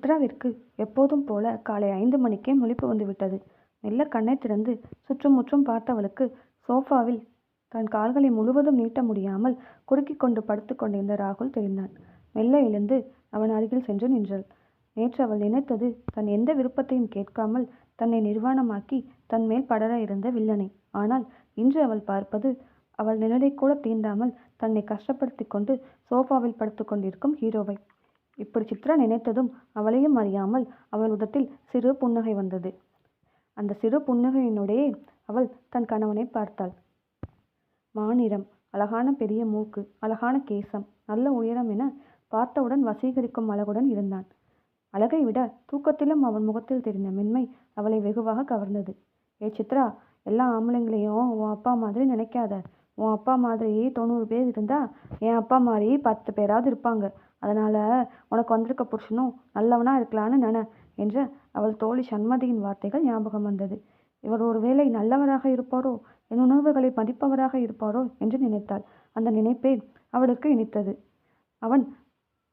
சித்ராவிற்கு எப்போதும் போல காலை 5 மணிக்கே முழிப்பு வந்துவிட்டது. மெல்ல கண்ணை திறந்து சுற்றும் முற்றும் பார்த்தவளுக்கு சோஃபாவில் தன் கால்களை முழுவதும் நீட்ட முடியாமல் குறுக்கிக் கொண்டு படுத்து கொண்டிருந்த ராகுல் தெரிந்தான். மெல்ல எழுந்து அவன் அருகில் சென்று நின்றாள். நேற்று அவள் நினைத்தது தன் எந்த விருப்பத்தையும் கேட்காமல் தன்னை நிர்வாணமாக்கி தன் மேல் படர இருந்த வில்லனை. ஆனால் இன்று அவள் பார்ப்பது அவள் நிழலை கூட தீண்டாமல் தன்னை கஷ்டப்படுத்தி கொண்டு சோஃபாவில் படுத்து கொண்டிருக்கும் ஹீரோவை. இப்படி சித்ரா நினைத்ததும் அவளையும் அறியாமல் அவள் உதட்டில் சிறு புன்னகை வந்தது. அந்த சிறு புன்னகையினுடைய அவள் தன் கணவனை பார்த்தாள். மாநிறம், அழகான பெரிய மூக்கு, அழகான கேசம், நல்ல உயரம் என பார்த்தவுடன் வசீகரிக்கும் அழகுடன் இருந்தான். அழகை விட தூக்கத்திலும் அவன் முகத்தில் தெரிந்த மென்மை அவளை வெகுவாக கவர்ந்தது. ஏ சித்ரா, எல்லா ஆம்பளைங்களையும் உன் அப்பா மாதிரி நினைக்காத. உன் அப்பா மாதிரி 90 பேர் இருந்தா என் அப்பா மாதிரி 10 பேராவது இருப்பாங்க. அதனால உனக்கு வந்திருக்க புருஷனும் நல்லவனா இருக்கலான்னு நினை என்ற அவள் தோழி சண்மதியின் வார்த்தைகள் ஞாபகம் வந்தது. இவர் ஒருவேளை நல்லவராக இருப்பாரோ, என் உணர்வுகளை மதிப்பவராக இருப்பாரோ என்று நினைத்தாள். அந்த நினைப்பே அவளுக்கு இனித்தது. அவன்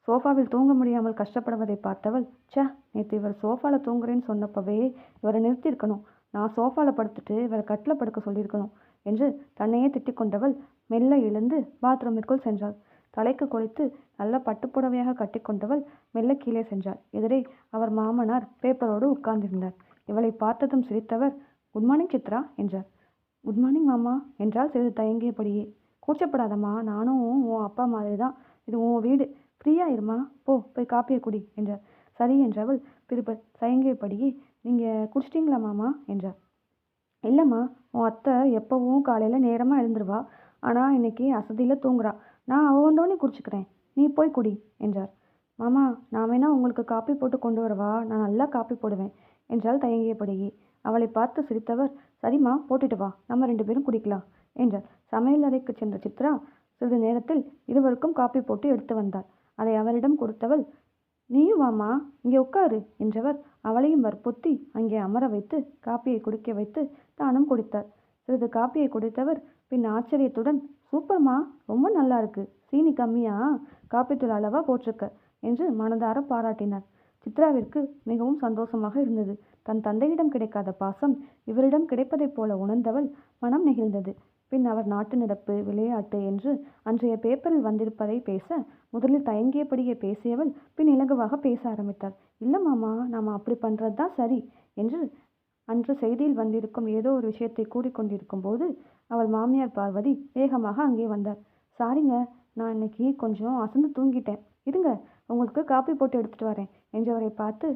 சோஃபாவில் தூங்க முடியாமல் கஷ்டப்படுவதை பார்த்தவள், சே, நேற்று இவர் சோஃபாவில் தூங்குறேன்னு சொன்னப்பவே இவரை நிறுத்தியிருக்கணும். நான் சோஃபாவில் படுத்துட்டு இவரை கட்டில் படுக்க சொல்லியிருக்கணும் என்று தன்னையே திட்டிக் கொண்டவள் மெல்ல எழுந்து பாத்ரூமிற்குள் சென்றாள். தலைக்கு கொளித்து நல்ல பட்டுப்புடவையாக கட்டி கொண்டவள் மெல்ல கீழே சென்றாள். எதிரே அவர் மாமனார் பேப்பரோடு உட்கார்ந்திருந்தார். இவளை பார்த்ததும் சிரித்தவர், குட் மார்னிங் சித்ரா என்றார். குட் மார்னிங் மாமா என்றால் சிறிது தயங்கியபடியே. கூச்சப்படாதம்மா, நானும் உன் அப்பா மாதிரி தான். இது உன் வீடு, ஃப்ரீயா இருமா, போய் காப்பியை குடி என்றார். சரி என்றவள் பிறகு தயங்கியபடியே, நீங்கள் குடிச்சிட்டிங்களா மாமா என்றார். இல்லைம்மா, உன் அத்தை எப்போவும் காலையில் நேரமாக எழுந்துருவா. ஆனால் இன்னைக்கு அசதியில் தூங்குறா. நான் அவள் வந்தோடனே குடிச்சுக்கிறேன், நீ போய் குடி என்றார். மாமா, நான் வேணா உங்களுக்கு காப்பி போட்டு கொண்டு வரவா? நான் நல்லா காப்பி போடுவேன் என்றால் தயங்கியபடியே. அவளை பார்த்து சிரித்தவர், சரிம்மா, போட்டுட்டு வா, நம்ம 2 பேரும் குடிக்கலாம் என்றார். சமையல் அறைக்கு சென்ற சித்ரா சிறிது நேரத்தில் இருவருக்கும் காப்பி போட்டு எடுத்து வந்தாள். அதை அவரிடம் கொடுத்தவள், நீயும் வாமா, இங்கே உட்காரு என்றவர் அவளையும் வற்புறுத்தி அங்கே அமர வைத்து காப்பியை குடிக்க வைத்து தானும் குடித்தார். சிறிது காப்பியை குடித்தவர் பின் ஆச்சரியத்துடன், சூப்பர்மா, ரொம்ப நல்லா இருக்கு, சீனி கம்மியா, காப்பித்தூள் அளவா போட்டிருக்க என்று மனதார பாராட்டினார். சித்ராவிற்கு மிகவும் சந்தோஷமாக இருந்தது. தன் தந்தையிடம் கிடைக்காத பாசம் இவரிடம் கிடைப்பதைப் போல உணர்ந்தவள் மனம் நெகிழ்ந்தது. பின் அவர் நாட்டு நடப்பு, விளையாட்டு என்று அன்றைய பேப்பரில் வந்திருப்பதை பேச முதலில் தயங்கியபடியே பேசியவள் பின் இலகுவாக பேச ஆரம்பித்தாள். இல்லை மாமா, நாம் அப்படி பண்ணுறது தான் சரி என்று அன்று செய்தியில் வந்திருக்கும் ஏதோ ஒரு விஷயத்தை கூறிக்கொண்டிருக்கும் போது அவள் மாமியார் பார்வதி வேகமாக அங்கே வந்தார். சாரிங்க, நான் இன்னைக்கு கொஞ்சம் அசந்து தூங்கிட்டேன், இருங்க உங்களுக்கு காப்பி போட்டு எடுத்துட்டு வரேன் என்றவரை பார்த்து,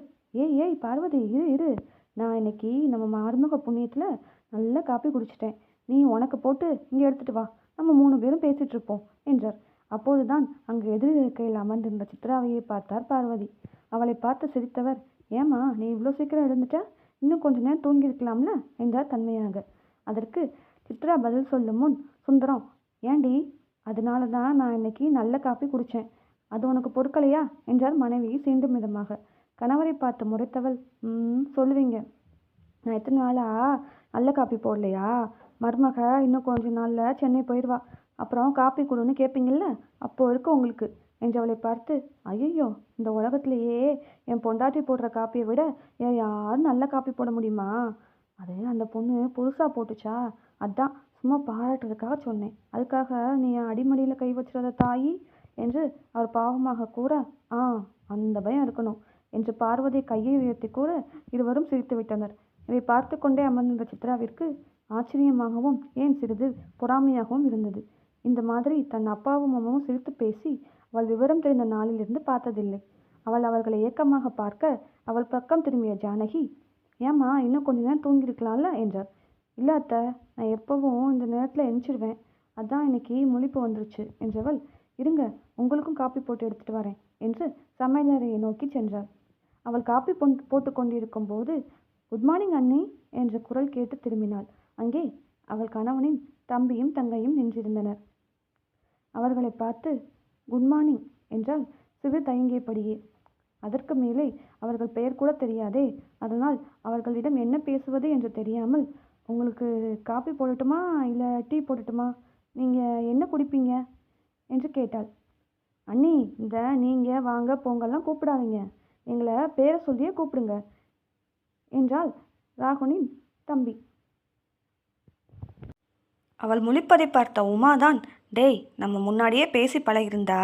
ஏய் பார்வதி, இரு, நான் இன்னைக்கு நம்ம மருமக புண்ணியத்தில் நல்ல காப்பி குடிச்சிட்டேன். நீ உனக்கு போட்டு இங்கே எடுத்துட்டு வா, நம்ம 3 பேரும் பேசிட்டு இருப்போம் என்றார். அப்போதுதான் அங்கு எதிர் இருக்கையில் அமர்ந்திருந்த சித்ராவையை பார்த்தார் பார்வதி. அவளை பார்த்து சிரித்தவர், ஏம்மா, நீ இவ்வளோ சீக்கிரம் எழுந்துட்ட? இன்னும் கொஞ்ச நேரம் தூங்கியிருக்கலாம்ல என்றார் தன்மையாக. அதற்கு சித்ரா பதில் சொல்லும் முன், சுந்தரம், ஏண்டி, அதனால தான் நான் இன்னைக்கு நல்ல காப்பி குடித்தேன், அது உனக்கு பொறுக்கலையா என்றார் மனைவியை சீண்டும் விதமாக. கணவரை பார்த்து முறைத்தவள், சொல்லுவீங்க, நான் எத்தனை நாளா நல்ல காப்பி போடலையா? மருமக இன்னும் கொஞ்ச நாளில் சென்னை போயிடுவா, அப்புறம் காப்பி கொடுன்னு கேட்பீங்கள்ல, அப்போ இருக்கு உங்களுக்கு என்றவளை பார்த்து, ஐயோ, இந்த உலகத்திலேயே என் பொண்டாட்டி போடுற காப்பியை விட யாரும் நல்ல காப்பி போட முடியுமா? அது அந்த பொண்ணு புதுசாக போட்டுச்சா, அதான் சும்மா பாராட்டுறதுக்காக சொன்னேன், அதுக்காக நீ அடிமடியில் கை வச்சுறத தாயி என்று அவர் பாவமாக கூற, அந்த பயம் இருக்கணும் என்று பார்வதி கையை உயர்த்தி கூற இருவரும் சிரித்து விட்டனர். இதை பார்த்து கொண்டே அமர்ந்திருந்த சித்ராவிற்கு ஆச்சரியமாகவும் ஏன் சிறிது பொறாமையாகவும் இருந்தது. இந்த மாதிரி தன் அப்பாவும் அம்மாவும் சிரித்து பேசி அவள் விவரம் தெரிந்த நாளிலிருந்து பார்த்ததில்லை. அவள் அவர்களை ஏக்கமாக பார்க்க அவள் பக்கம் திரும்பிய ஜானகி, ஏம்மா, இன்னும் கொஞ்ச நேரம் தூங்கியிருக்கலாம்ல என்றார். இல்லை அத்தை, நான் எப்பவும் இந்த நேரத்தில் எந்திரிச்சிடுவேன், அதான் இன்னைக்கு முழிப்பு வந்துருச்சு என்றவள், இருங்க உங்களுக்கும் காப்பி போட்டு எடுத்துட்டு வரேன் என்று சமையலறையை நோக்கி சென்றாள். அவள் காப்பி போட்டு கொண்டிருக்கும் போது, குட் மார்னிங் அண்ணி என்ற குரல் கேட்டு திரும்பினாள். அங்கே அவள் கணவனின் தம்பியும் தங்கையும் நின்றிருந்தனர். அவர்களை பார்த்து குட் மார்னிங் என்றால் சிறு தயங்கியபடியே. அதற்கு மேலே அவர்கள் பெயர் கூட தெரியாதே, அதனால் அவர்களிடம் என்ன பேசுவது என்று தெரியாமல், உங்களுக்கு காப்பி போடட்டுமா இல்லை டீ போடட்டுமா, நீங்கள் என்ன குடிப்பீங்க என்று கேட்டாள். அண்ணி, இந்த நீங்கள் வாங்க போங்கெல்லாம் கூப்பிடாதீங்க, எங்களை பேரை சொல்லியே கூப்பிடுங்க என்றாள் ராகுலின் தம்பி. அவள் முழிப்பதை பார்த்த உமாதான், டேய் நம்ம முன்னாடியே பேசி பழகிருந்தா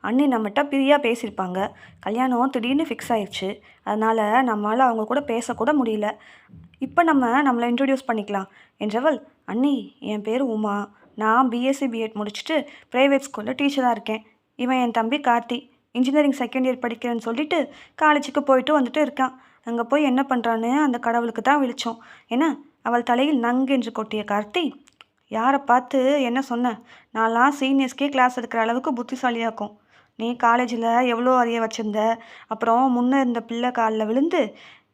அண்ணி நம்மகிட்ட பிரியாக பேசியிருப்பாங்க. கல்யாணம் திடீர்னு ஃபிக்ஸ் ஆயிடுச்சு, அதனால் நம்மளால் அவங்க கூட பேசக்கூட முடியல. இப்போ நம்மளை இன்ட்ரடியூஸ் பண்ணிக்கலாம் என்றவள், அண்ணி என் பேர் உமா, நான் பிஎஸ்சி பிஎட் முடிச்சுட்டு ப்ரைவேட் ஸ்கூலில் டீச்சராக இருக்கேன். இவன் என் தம்பி கார்த்தி, இன்ஜினியரிங் செகண்ட் இயர் படிக்கிறேன்னு சொல்லிட்டு காலேஜுக்கு போயிட்டு வந்துட்டு இருக்கான். அங்கே போய் என்ன பண்ணுறான்னு அந்த கடவுளுக்கு தான் விழிச்சோம் என அவள் தலையில் நங்கென்று கொட்டிய கார்த்தி, யாரை பார்த்து என்ன சொன்ன? நான்லாம் சீனியர்ஸ்க்கே கிளாஸ் எடுக்கிற அளவுக்கு புத்திசாலியாக்கும். நீ காலேஜில் எவ்வளோ அறிய வச்சுருந்த, அப்புறம் முன்னே இருந்த பிள்ளை காலில் விழுந்து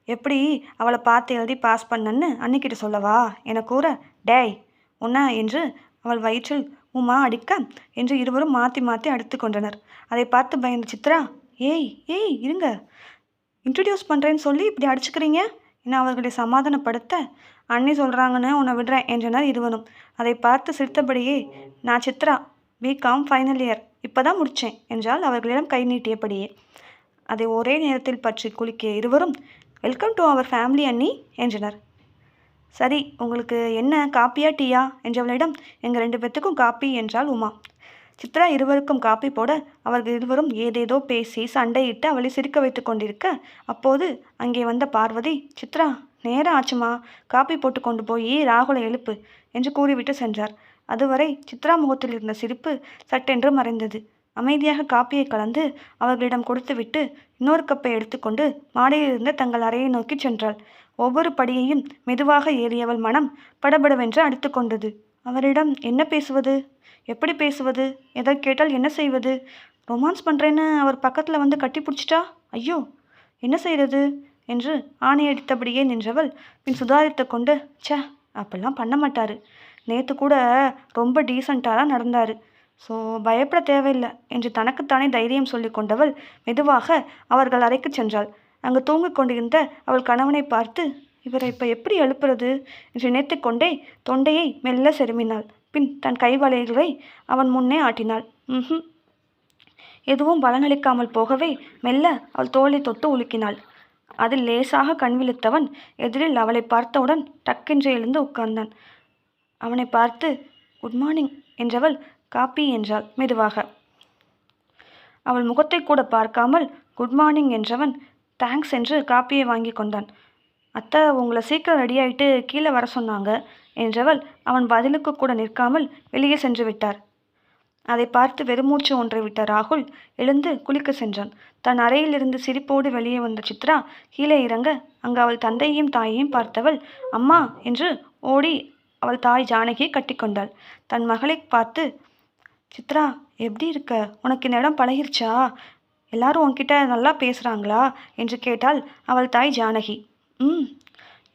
எப்படி அவளை பார்த்து எழுதி பாஸ் பண்ணன்னு அன்னிக்கிட்ட சொல்லவா என கூற, டேய் உன்ன என்று அவள் வயிற்றில் உமா அடிக்க என்று இருவரும் மாற்றி மாற்றி அடித்து கொண்டனர். அதை பார்த்து பயந்த சித்ரா, ஏய் ஏய் இருங்க, இன்ட்ரடியூஸ் பண்ணுறேன்னு சொல்லி இப்படி அடிச்சுக்கிறீங்க என அவர்களை சமாதானப்படுத்த, அண்ணி சொல்கிறாங்கன்னு உன்னை விடுறேன் என்றனர் இருவரும். அதை பார்த்து சிரித்தபடியே, நான் சித்ரா, பிகாம் ஃபைனல் இயர், இப்போ தான் முடித்தேன் என்றால் அவர்களிடம் கை நீட்டியபடியே. அதை ஒரே நேரத்தில் பற்றி குலுக்கிய இருவரும், வெல்கம் டு அவர் ஃபேமிலி அண்ணி என்றனர். சரி, உங்களுக்கு என்ன காப்பியா டீயா என்றவளிடம், எங்கள் 2 பேத்துக்கும் காப்பி என்றாள் உமா. சித்ரா இருவருக்கும் காப்பி போட அவர்கள் இருவரும் ஏதேதோ பேசி சண்டையிட்டு அவளை சிரிக்க வைத்து கொண்டிருக்க, அப்போது அங்கே வந்த பார்வதி, சித்ரா நேரம் ஆச்சுமா, காப்பி போட்டு கொண்டு போய் ராகுலை எழுப்பு என்று கூறிவிட்டு சென்றார். அதுவரை சித்ரா முகத்தில் இருந்த சிரிப்பு சட்டென்று மறைந்தது. அமைதியாக காப்பியை கலந்து அவர்களிடம் கொடுத்துவிட்டு இன்னொரு கப்பை எடுத்துக்கொண்டு மாடியில் இருந்த தங்கள் அறையை நோக்கி சென்றாள். ஒவ்வொரு படியையும் மெதுவாக ஏறியவள் மனம் படபடவென்று அடித்து கொண்டது. அவரிடம் என்ன பேசுவது, எப்படி பேசுவது, எதை கேட்டால் என்ன செய்வது? ரொமான்ஸ் பண்ணுறேன்னு அவர் பக்கத்தில் வந்து கட்டி பிடிச்சிட்டா ஐயோ என்ன செய்கிறது என்று ஆணையடித்தபடியே நின்றவள் பின் சுதாரித்து கொண்டு, சே அப்படிலாம் பண்ண மாட்டார், நேற்று கூட ரொம்ப டீசெண்டாக தான் நடந்தார், ஸோ பயப்பட தேவையில்லை என்று தனக்குத்தானே தைரியம் சொல்லி கொண்டவள் மெதுவாக அவர்கள் அறைக்கு சென்றாள். அங்கு தூங்கிக் கொண்டிருந்த அவள் கணவனை பார்த்து, இவரை இப்போ எப்படி எழுப்புறது என்று நினைத்து கொண்டே தொண்டையை மெல்ல செருமினாள். பின் தன் கைவளைகளை அவன் முன்னே ஆட்டினாள். எதுவும் பலனளிக்காமல் போகவே மெல்ல அவள் தோளை தொட்டு உலுக்கினாள். அதில் லேசாக கண்விழித்தவன் எதிரில் அவளை பார்த்தவுடன் டக்கென்று எழுந்து உட்கார்ந்தான். அவனை பார்த்து குட் மார்னிங் என்றவள் காப்பி என்றாள் மெதுவாக. அவள் முகத்தை கூட பார்க்காமல் குட் மார்னிங் என்றவன் தேங்க்ஸ் என்று காப்பியை வாங்கி கொண்டான். அத்தை உங்களை சீக்கிரம் ரெடி ஆகிட்டு கீழே வர சொன்னாங்க என்றவள் அவன் பதிலுக்கு கூட நிற்காமல் வெளியே சென்று விட்டார். அதை பார்த்து வெறுமூச்சு ஒன்றை விட்ட ராகுல் எழுந்து குளிக்க சென்றான். தன் அறையிலிருந்து சிரிப்போடு வெளியே வந்த சித்ரா கீழே இறங்க அங்கு அவள் தந்தையையும் தாயையும் பார்த்தவள் அம்மா என்று ஓடி அவள் தாய் ஜானகியை கட்டிக்கொண்டாள். தன் மகளை பார்த்து, சித்ரா எப்படி இருக்க, உனக்கு இந்த இடம் பழகிருச்சா, எல்லாரும் உன்கிட்ட நல்லா பேசுகிறாங்களா என்று கேட்டாள் அவள் தாய் ஜானகி.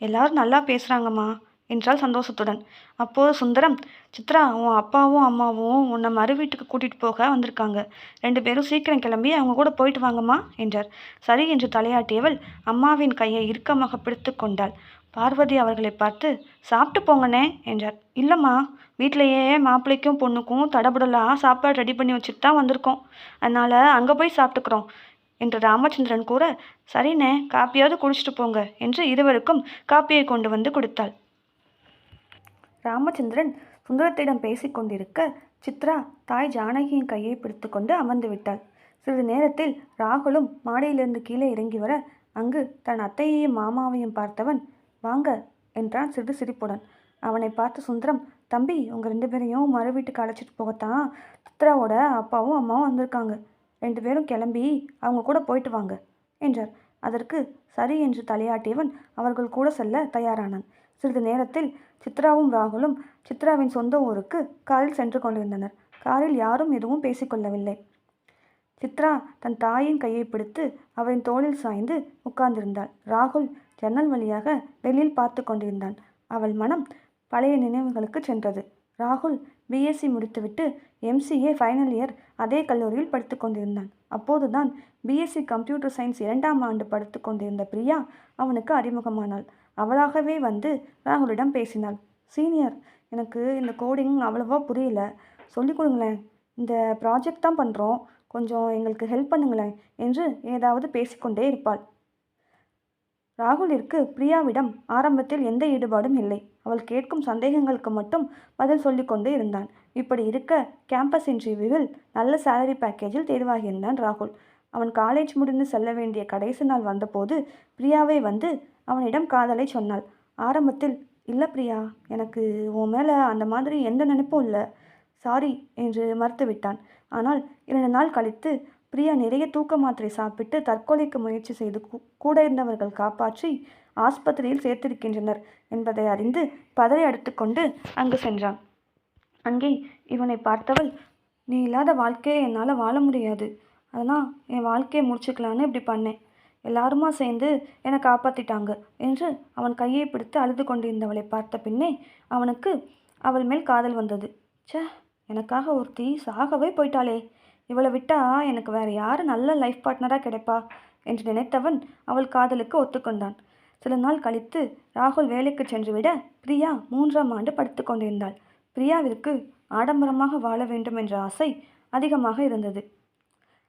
எல்லாரும் நல்லா பேசுகிறாங்கம்மா என்றால் சந்தோஷத்துடன். அப்போது சுந்தரம், சித்ரா உன் அப்பாவும் அம்மாவும் உன்னை மறு வீட்டுக்கு கூட்டிகிட்டு போக வந்திருக்காங்க, 2 பேரும் சீக்கிரம் கிளம்பி அவங்க கூட போயிட்டு வாங்கம்மா என்றார். சரி என்று தலையாட்டியவள் அம்மாவின் கையை இறுக்கமாக பிடித்து கொண்டாள். பார்வதி அவர்களை பார்த்து, சாப்பிட்டு போங்கண்ணே என்றார். இல்லைம்மா, வீட்டிலையே மாப்பிள்ளைக்கும் பொண்ணுக்கும் தடபுடலாக சாப்பாடு ரெடி பண்ணி வச்சுட்டு தான் வந்திருக்கோம், அதனால் அங்கே போய் சாப்பிட்டுக்கிறோம் என்று ராமச்சந்திரன் கூற, சரிண்ணே காப்பியாவது குடிச்சிட்டு போங்க என்று இருவருக்கும் காப்பியை கொண்டு வந்து கொடுத்தாள். ராமச்சந்திரன் சுந்தரத்திடம் பேசிக்கொண்டிருக்க சித்ரா தாய் ஜானகியின் கையை பிடித்து கொண்டு அமர்ந்து விட்டாள். சிறிது நேரத்தில் ராகுலும் மாடியிலிருந்து கீழே இறங்கி வர அங்கு தன் அத்தையையும் மாமாவையும் பார்த்தவன், வாங்க என்றான் சிறிது சிரிப்புடன். அவனை பார்த்து சுந்தரம், தம்பி உங்கள் 2 பேரையும் மறு வீட்டுக்கு அழைச்சிட்டு போகத்தான் சித்ராவோட அப்பாவும் அம்மாவும் வந்திருக்காங்க, 2 பேரும் கிளம்பி அவங்க கூட போயிட்டு வாங்க என்றார். அதற்கு சரி என்று தலையாட்டியவன் அவர்கள் கூட செல்ல தயாரானான். சிறிது நேரத்தில் சித்ராவும் ராகுலும் சித்ராவின் சொந்த ஊருக்கு காரில் சென்று கொண்டிருந்தனர். காரில் யாரும் எதுவும் பேசிக்கொள்ளவில்லை. சித்ரா தன் தாயின் கையை பிடித்து அவரின் தோளில் சாய்ந்து உட்கார்ந்திருந்தாள். ராகுல் ஜன்னல் வழியாக வெளியில் பார்த்து கொண்டிருந்தான். அவள் மனம் பழைய நினைவுகளுக்கு சென்றது. ராகுல் பிஎஸ்சி முடித்துவிட்டு எம்சிஏ ஃபைனல் இயர் அதே கல்லூரியில் படித்து கொண்டிருந்தான். அப்போதுதான் பிஎஸ்சி கம்ப்யூட்டர் சயின்ஸ் 2ஆம் ஆண்டு படித்து கொண்டிருந்த பிரியா அவனுக்கு அறிமுகமானாள். அவளாகவே வந்து ராகுலிடம் பேசினாள். சீனியர், எனக்கு இந்த கோடிங் அவ்வளவா புரியல, சொல்லிக் கொடுங்களேன், இந்த ப்ராஜெக்ட் தான் பண்ணுறோம், கொஞ்சம் எங்களுக்கு ஹெல்ப் பண்ணுங்களேன் என்று ஏதாவது பேசிக்கொண்டே இருப்பாள். ராகுலிற்கு பிரியாவிடம் ஆரம்பத்தில் எந்த ஈடுபாடும் இல்லை. அவள் கேட்கும் சந்தேகங்களுக்கு மட்டும் பதில் சொல்லிக்கொண்டு இருந்தான். இப்படி இருக்க கேம்பஸ் இன்டர்வியூவில் நல்ல சேலரி பேக்கேஜில் தேர்வாகியிருந்தான் ராகுல். அவன் காலேஜ் முடிந்து செல்ல வேண்டிய கடைசி நாள் வந்தபோது பிரியாவை வந்து அவனிடம் காதலை சொன்னாள். ஆரம்பத்தில், இல்லை பிரியா, எனக்கு உன் மேலே அந்த மாதிரி எந்த நினைப்பும் இல்லை, சாரி என்று மறுத்துவிட்டான். ஆனால் 2 நாள் கழித்து பிரியா நிறைய தூக்க மாத்திரை சாப்பிட்டு தற்கொலைக்கு முயற்சி செய்து கூட இருந்தவர்கள் காப்பாற்றி ஆஸ்பத்திரியில் சேர்த்திருக்கின்றனர் என்பதை அறிந்து பதறி அடித்துக்கொண்டு அங்கு சென்றான். அங்கே இவனை பார்த்தவள், நீ இல்லாத வாழ்க்கையை என்னால் வாழ முடியாது, அதனால் என் வாழ்க்கையை முடிச்சுக்கலான்னு இப்படி பண்ணேன், எல்லாருமா சேர்ந்து என்னை காப்பாற்றிட்டாங்க என்று அவன் கையை பிடித்து அழுது கொண்டிருந்தவளை பார்த்த பின்னே அவனுக்கு அவள் மேல் காதல் வந்தது. ச்சே, எனக்காக ஒருத்தி சாகவே போயிட்டாளே, இவளை விட்டா எனக்கு வேற யார் நல்ல லைஃப் பார்ட்னராக கிடைப்பா என்று நினைத்தவன் அவள் காதலுக்கு ஒத்துக்கொண்டான். சில நாள் கழித்து ராகுல் வேலைக்கு சென்றுவிட பிரியா 3ஆம் ஆண்டு படித்து கொண்டிருந்தாள். பிரியாவிற்கு ஆடம்பரமாக வாழ வேண்டும் என்ற ஆசை அதிகமாக இருந்தது.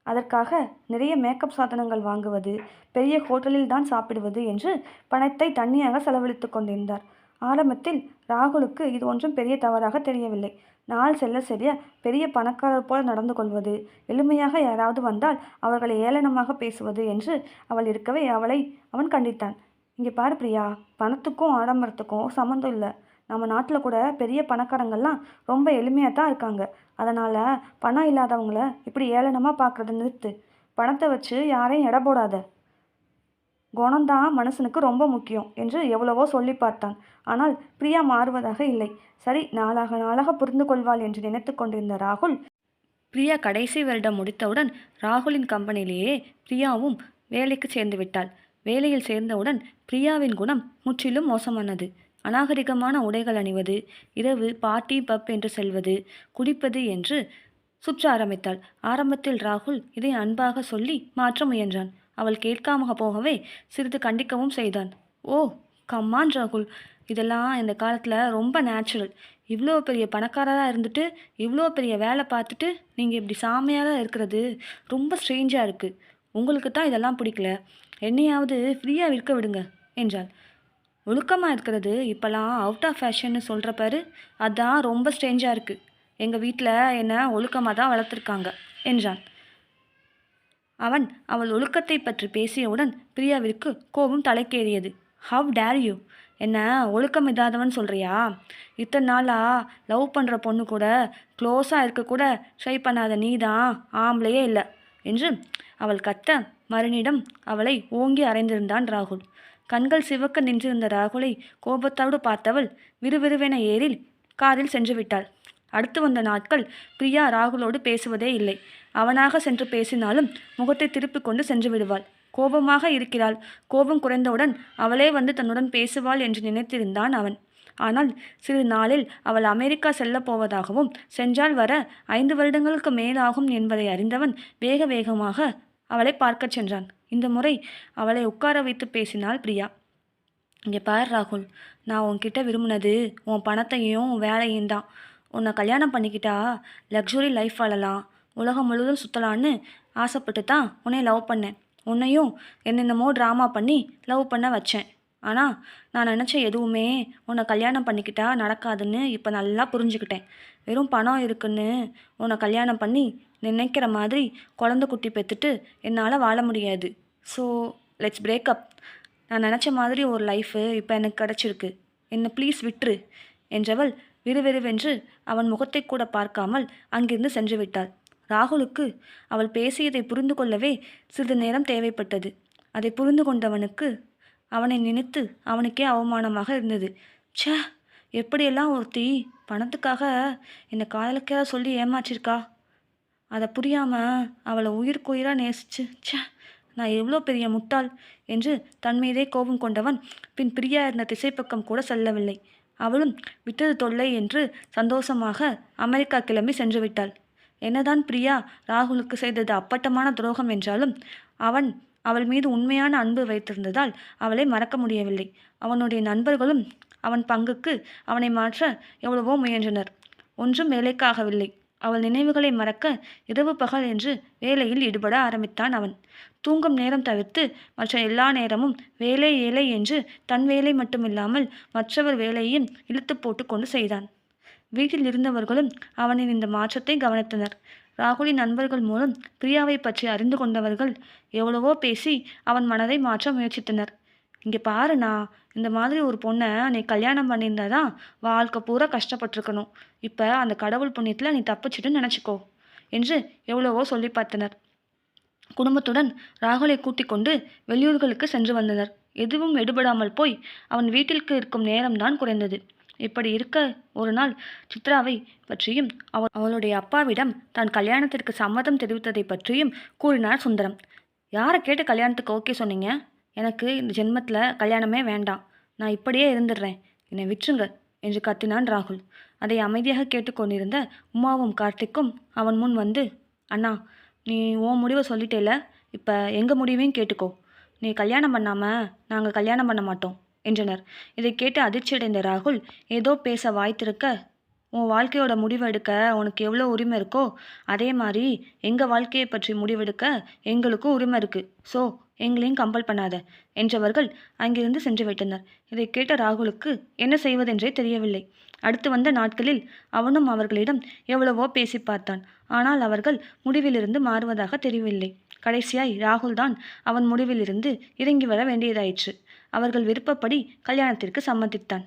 அதற்காக நிறைய மேக்கப் சாதனங்கள் வாங்குவது, பெரிய ஹோட்டலில் தான் சாப்பிடுவது என்று பணத்தை தண்ணியாக செலவழித்து கொண்டிருந்தார். ஆரம்பத்தில் ராகுலுக்கு இது ஒன்றும் பெரிய தவறாக தெரியவில்லை. நாள் செல்ல செல்ல பெரிய பணக்காரர் போல நடந்து கொள்வது, எளிமையாக யாராவது வந்தால் அவர்களை ஏளனமாக பேசுவது என்று அவள் இருக்கவே அவளை அவன் கண்டித்தான். இங்கே பாரு பிரியா, பணத்துக்கும் ஆடம்பரத்துக்கும் சம்மந்தம் இல்லை. நம்ம நாட்டில் கூட பெரிய பணக்காரங்கள்லாம் ரொம்ப எளிமையாக தான் இருக்காங்க. அதனால் பணம் இல்லாதவங்கள இப்படி ஏளனமாக பார்க்குறத நிறுத்து. பணத்தை வச்சு யாரையும் எடை போடாத. குணம்தான் மனுஷனுக்கு ரொம்ப முக்கியம் என்று எவ்வளவோ சொல்லி பார்த்தான். ஆனால் பிரியா மாறுவதாக இல்லை. சரி, நாளாக நாளாக புரிந்து கொள்வாள் என்று நினைத்து கொண்டிருந்த ராகுல், பிரியா கடைசி வருடம் முடித்தவுடன் ராகுலின் கம்பெனியிலேயே பிரியாவும் வேலைக்கு சேர்ந்து விட்டாள். வேலையில் சேர்ந்தவுடன் பிரியாவின் குணம் முற்றிலும் மோசமானது. அநாகரிகமான உடைகள் அணிவது, இரவு பார்ட்டி பப் என்று செல்வது, குடிப்பது என்று சுற்ற ஆரம்பித்தாள். ஆரம்பத்தில் ராகுல் இதை அன்பாக சொல்லி மாற்ற முயன்றான். அவள் கேட்காம போகவே சிறிது கண்டிக்கவும் செய்தான். ஓ கம்மான் ராகுல், இதெல்லாம் இந்த காலத்தில் ரொம்ப நேச்சுரல். இவ்வளோ பெரிய பணக்காரராக இருந்துட்டு இவ்வளோ பெரிய வேலை பார்த்துட்டு நீங்கள் இப்படி சாமையாக இருக்கிறது ரொம்ப ஸ்ட்ரேஞ்சாக இருக்குது. உங்களுக்கு தான் இதெல்லாம் பிடிக்கல, என்னையாவது ஃப்ரீயாக இருக்க விடுங்க என்றாள். ஒழுக்கமாக இருக்கிறது இப்போல்லாம் அவுட் ஆஃப் ஃபேஷன்னு சொல்கிற பாரு, அதான் ரொம்ப ஸ்ட்ரேஞ்சாக இருக்குது. எங்கள் வீட்டில் என்னை ஒழுக்கமாக தான் வளர்த்துருக்காங்க என்றான். அவன் அவள் ஒழுக்கத்தை பற்றி பேசியவுடன் பிரியாவிற்கு கோபம் தலைக்கேறியது. ஹவ் டேர் யூ, என்ன ஒழுக்கம் இல்லாதவன் சொல்கிறியா? இத்தனை நாளாக லவ் பண்ணுற பொண்ணு கூட க்ளோஸாக இருக்கக்கூட ட்ரை பண்ணாத நீ தான் ஆம்பளையே இல்லை என்று அவள் கத்த மறுநிடம் அவளை ஓங்கி அறைந்திருந்தான் ராகுல். கண்கள் சிவக்க நின்றிருந்த ராகுலை கோபத்தோடு பார்த்தவள் விறுவிறுவென ஏறில் காரில் சென்று விட்டாள். அடுத்து வந்த நாட்கள் பிரியா ராகுலோடு பேசுவதே இல்லை. அவனாக சென்று பேசினாலும் முகத்தை திருப்பி கொண்டு சென்று விடுவாள். கோபமாக இருக்கிறாள். கோபம் குறைந்தவுடன் அவளே வந்து தன்னுடன் பேசுவாள் என்று நினைத்திருந்தான் அவன். ஆனால் சிறிது நாளில் அவள் அமெரிக்கா செல்லப் போவதாகவும் சென்றால் வர 5 வருடங்களுக்கு மேலாகும் என்பதை அறிந்தவன் வேக வேகமாக அவளை பார்க்கச் சென்றான். இந்த முறை அவளை உட்கார வைத்து பேசினாள் பிரியா. இங்கே பார் ராகுல், நான் உன்கிட்ட விரும்பினது உன் பணத்தையும் வேலையும் தான். உன்னை கல்யாணம் பண்ணிக்கிட்டா லக்ஸுரி லைஃப் வாழலாம், உலகம் முழுவதும் சுற்றலான்னு ஆசைப்பட்டு தான் உன்னை லவ் பண்ணேன். உன்னையும் என்னென்னமோ ட்ராமா பண்ணி லவ் பண்ண வச்சேன். ஆனால் நான் நினச்ச எதுவுமே உன்னை கல்யாணம் பண்ணிக்கிட்டா நடக்காதுன்னு இப்போ நல்லா புரிஞ்சுக்கிட்டேன். வெறும் பணம் இருக்குன்னு உன்னை கல்யாணம் பண்ணி நினைக்கிற மாதிரி குழந்தை குட்டி பெற்றுட்டு என்னால் வாழ முடியாது. So let's breakup. நான் நினச்ச மாதிரி ஒரு லைஃபு இப்போ எனக்கு கிடச்சிருக்கு, என்னை ப்ளீஸ் விட்டுரு என்றவள் விறுவிறுவென்று அவன் முகத்தை கூட பார்க்காமல் அங்கிருந்து சென்று விட்டாள். ராகுலுக்கு அவள் பேசியதை புரிந்து கொள்ளவே சிறிது நேரம் தேவைப்பட்டது. அதை புரிந்து கொண்டவனுக்கு அவனை நினைத்து அவனுக்கே அவமானமாக இருந்தது. ச்சே, எப்படியெல்லாம் ஒருத்தி பணத்துக்காக என்னை காதலுக்காக சொல்லி ஏமாற்றிருக்கா. அதை புரியாமல் அவளை உயிருக்குயிராக நேசிச்சு, ச்சே நான் எவ்வளோ பெரிய முட்டாள் என்று தன் மீதே கோபம் கொண்டவன் பின் பிரியா இருந்த திசைப்பக்கம் கூட செல்லவில்லை. அவளும் விட்டது தொல்லை என்று சந்தோஷமாக அமெரிக்கா கிளம்பி சென்று விட்டாள். என்னதான் பிரியா ராகுலுக்கு செய்தது அப்பட்டமான துரோகம் என்றாலும் அவன் அவள் மீது உண்மையான அன்பு வைத்திருந்ததால் அவளை மறக்க முடியவில்லை. அவனுடைய நண்பர்களும் அவன் பங்குக்கு அவனை மாற்ற எவ்வளவோ முயன்றனர். ஒன்றும் வேலைக்காகவில்லை. அவள் நினைவுகளை மறக்க இரவு பகல் என்று வேலையில் ஈடுபட ஆரம்பித்தான் அவன். தூங்கும் நேரம் தவிர்த்து மற்ற எல்லா நேரமும் வேலை ஏலை என்று தன் வேலை மட்டுமில்லாமல் மற்றவர் வேலையையும் இழுத்து போட்டு கொண்டு செய்தான். வீட்டில் இருந்தவர்களும் அவனின் இந்த மாற்றத்தை கவனித்தனர். ராகுலின் நண்பர்கள் மூலம் பிரியாவை பற்றி அறிந்து கொண்டவர்கள் எவ்வளவோ பேசி அவன் மனதை மாற்ற முயற்சித்தனர். இங்கே பாருண்ணா, இந்த மாதிரி ஒரு பொண்ணை நீ கல்யாணம் பண்ணியிருந்தாதான் வாழ்க்கை பூரா கஷ்டப்பட்டிருக்கணும். இப்போ அந்த கடவுள் புண்ணியத்தில் நீ தப்பிச்சிட்டு நினச்சிக்கோ என்று எவ்வளவோ சொல்லி பார்த்தனர். குடும்பத்துடன் ராகுலை கூட்டிக் கொண்டு வெளியூர்களுக்கு சென்று வந்தனர். எதுவும் எடுபடாமல் போய் அவன் வீட்டிற்கு இருக்கும் நேரம்தான் குறைந்தது. இப்படி இருக்க ஒரு நாள் சித்ராவை பற்றியும் அவளுடைய அப்பாவிடம் தான் கல்யாணத்திற்கு சம்மதம் தெரிவித்ததை பற்றியும் கூறினார் சுந்தரம். யாரை கேட்டு கல்யாணத்துக்கு ஓகே சொன்னீங்க? எனக்கு இந்த ஜென்மத்தில் கல்யாணமே வேண்டாம், நான் இப்படியே இருந்துடுறேன், என்னை விட்டுருங்க என்று கத்தினான் ராகுல். அதை அமைதியாக கேட்டுக்கொண்டிருந்த உமாவும் கார்த்திக்கும் அவன் முன் வந்து, அண்ணா, நீ உன் முடிவை சொல்லிட்டேல, இப்போ எங்கள் முடிவையும் கேட்டுக்கோ. நீ கல்யாணம் பண்ணாமல் நாங்கள் கல்யாணம் பண்ண மாட்டோம் என்றனர். இதை கேட்டு அதிர்ச்சியடைந்த ராகுல் ஏதோ பேச வாய்த்திருக்க, உன் வாழ்க்கையோட முடிவு எடுக்க உனக்கு எவ்வளோ உரிமை இருக்கோ அதே மாதிரி எங்கள் வாழ்க்கையை பற்றி முடிவெடுக்க எங்களுக்கும் உரிமை இருக்குது. ஸோ எங்களையும் கம்பல் பண்ணாத என்றவர்கள் அங்கிருந்து சென்று விட்டனர். இதை கேட்ட ராகுலுக்கு என்ன செய்வதென்றே தெரியவில்லை. அடுத்து வந்த நாட்களில் அவனும் அவர்களிடம் எவ்வளவோ பேசி பார்த்தான். ஆனால் அவர்கள் முடிவிலிருந்து மாறுவதாக தெரியவில்லை. கடைசியாய் ராகுல் தான் அவன் முடிவிலிருந்து இறங்கி வர வேண்டியதாயிற்று. அவர்கள் விருப்பப்படி கல்யாணத்திற்கு சம்மதித்தான்.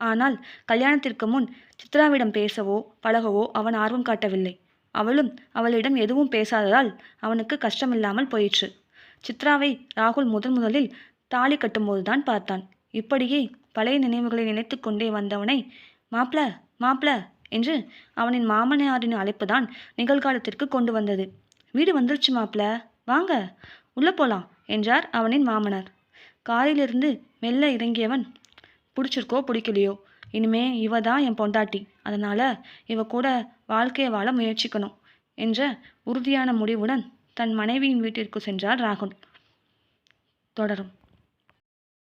ஆனால் கல்யாணத்திற்கு முன் சித்ராவிடம் பேசவோ பழகவோ அவன் ஆர்வம் காட்டவில்லை. அவளும் அவளிடம் எதுவும் பேசாததால் அவனுக்கு கஷ்டமில்லாமல் போயிற்று. சித்ராவை ராகுல் முதலில் தாலி கட்டும்போதுதான் பார்த்தான். இப்படியே பழைய நினைவுகளை நினைத்து கொண்டே வந்தவனை மாப்ள மாப்ள என்று அவனின் மாமனாரின் அழைப்புதான் நிகழ்காலத்திற்கு கொண்டு வந்தது. வீடு வந்துருச்சு மாப்ள, வாங்க உள்ள போலாம் என்றார் அவனின் மாமனார். காரிலிருந்து மெல்ல இறங்கியவன், பிடிச்சிருக்கோ பிடிக்கலையோ, இனிமே இவ தான் என் பொண்டாட்டி, அதனால இவ கூட வாழ்க்கையை வாழ முயற்சிக்கணும் என்ற உறுதியான முடிவுடன் தன் மனைவியின் வீட்டிற்கு சென்றார் ராகுல். தொடரும்.